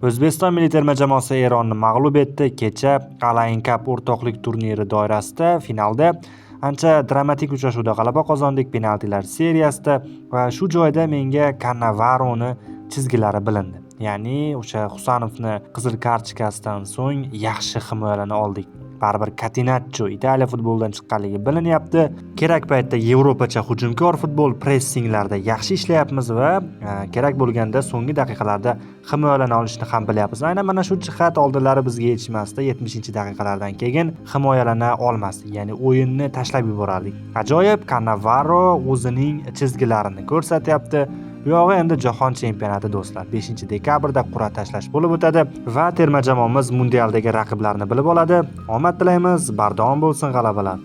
O'zbekiston milliy terma jamoasi Eronni mag'lub etdi. Kecha Qalain Cup o'rtoqlik turniri doirasida finalda ancha dramatik uchrashuvda g'alaba qozondik penaltilar seriyasida va shu joyda menga Kannavaroni chizgilari bilindi. Ya'ni o'sha Husanovni qizil kartochkasidan so'ng yaxshi himoyalana oldik. Baribir Catenaccio Italiya futbolidan chiqqanligi bilinyapti. Kerak paytda Yevropacha hujumkor futbol pressinglarda yaxshi ishlayapmiz va kerak bo'lganda so'nggi daqiqalarda himoyalana olishni ham bilyapmiz. Aynan mana shu jihat oldinlari bizga yetishmasdi. 70-daqiqalardan keyin himoyalana olmasdik. Ya'ni o'yinni tashlab yuborardik. Ajoyib, Cannavaro o'zining chizgilarini ko'rsatyapti. Bu yog'i endi jahon chempionati do'stlar. 5-dekabrda qur'a tashlash bo'lib o'tadi va terma jamoamiz mundialdagi raqiblarni bilib oladi. Omad tilaymiz, bardavom bo'lsin g'alabalar.